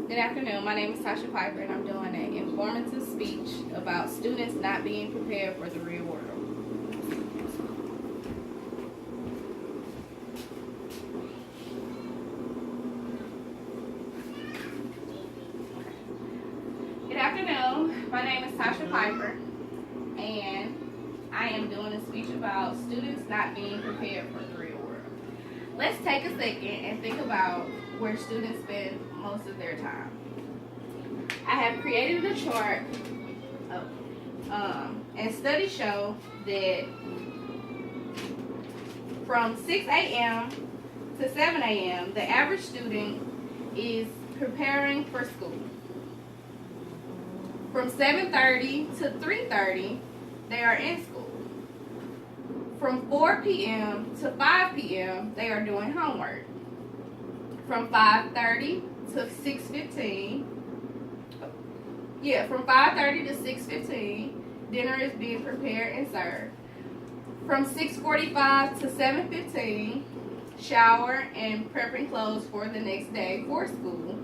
Good afternoon. My name is Tasha Piper, and I'm doing an informative speech about students not being prepared for the real world. Good afternoon. My name is Tasha Piper, and I am doing a speech about students not being prepared for the real world. Let's take a second and think about where students spend most of their time. I have created a chart, and studies show that from 6 a.m. to 7 a.m., the average student is preparing for school. From 7:30 to 3:30, they are in school. From 4 p.m. to 5 p.m., they are doing homework. From 5:30 to 6:15, from 5:30 to 6:15, dinner is being prepared and served. From 6:45 to 7:15, shower and prepping clothes for the next day for school.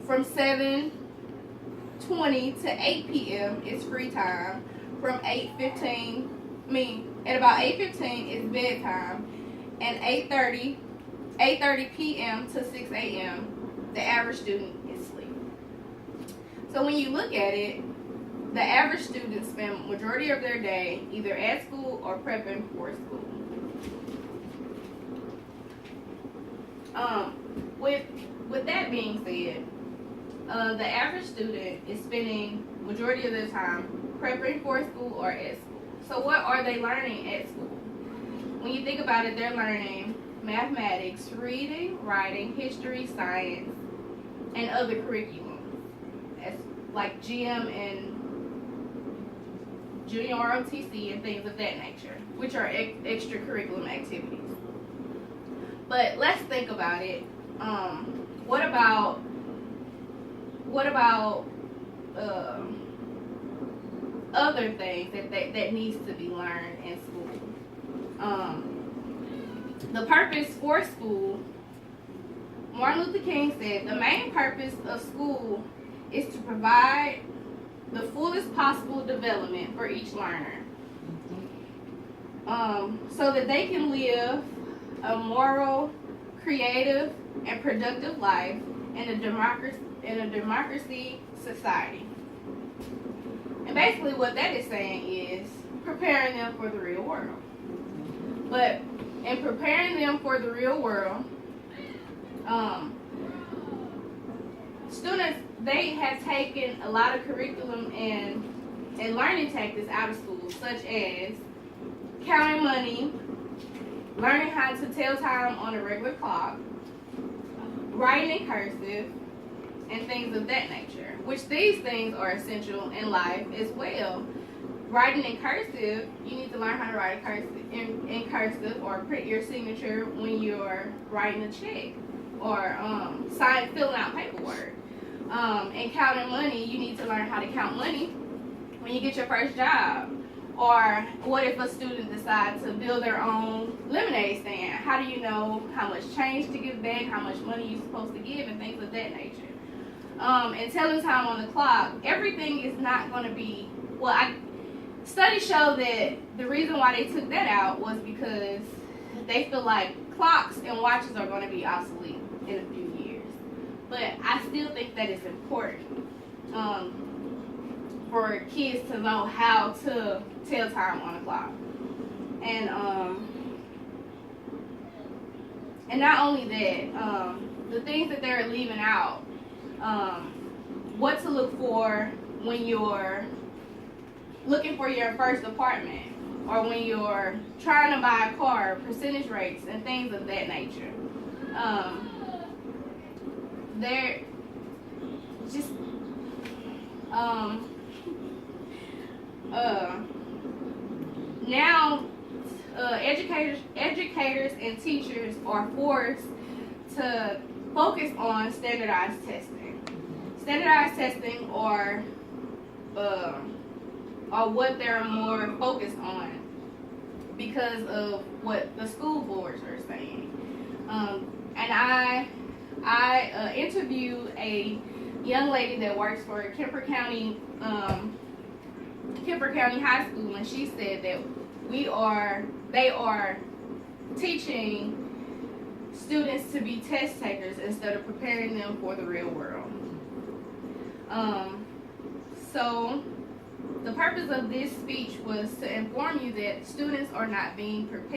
From 7:20 to 8 p.m. is free time. From at about 8:15 is bedtime, and 8:30 p.m. to 6 a.m. the average student is asleep. So when you look at it, the average student spend majority of their day either at school or prepping for school. With that being said, the average student is spending majority of their time prepping for school or at school. So what are they learning at school? When you think about it, they're learning mathematics, reading, writing, history, science, and other curriculums, like gym and junior ROTC and things of that nature, which are extracurricular activities. But let's think about it. What about other things that needs to be learned in school? The purpose for school, Martin Luther King said, the main purpose of school is to provide the fullest possible development for each learner, so that they can live a moral, creative, and productive life in a democracy society. And basically what that is saying is preparing them for the real world. But in preparing them for the real world, students, they have taken a lot of curriculum and learning tactics out of school, such as counting money, learning how to tell time on a regular clock, writing in cursive, and things of that nature, which these things are essential in life as well. Writing in cursive, you need to learn how to write in cursive or print your signature when you're writing a check or filling out paperwork. And counting money, you need to learn how to count money when you get your first job. Or what if a student decides to build their own lemonade stand? How do you know how much change to give back, how much money you're supposed to give, and things of that nature? And telling time on the clock, everything is not going to be, studies show that the reason why they took that out was because they feel like clocks and watches are going to be obsolete in a few years. But I still think that it's important for kids to know how to tell time on the clock. And not only that, the things that they're leaving out, what to look for when you're looking for your first apartment, or when you're trying to buy a car, percentage rates, and things of that nature. They're just now educators and teachers are forced to focus on standardized testing. Standardized testing or what they're more focused on because of what the school boards are saying. And I I interviewed a young lady that works for Kemper County High School, and she said that they are teaching students to be test takers instead of preparing them for the real world. So the purpose of this speech was to inform you that students are not being prepared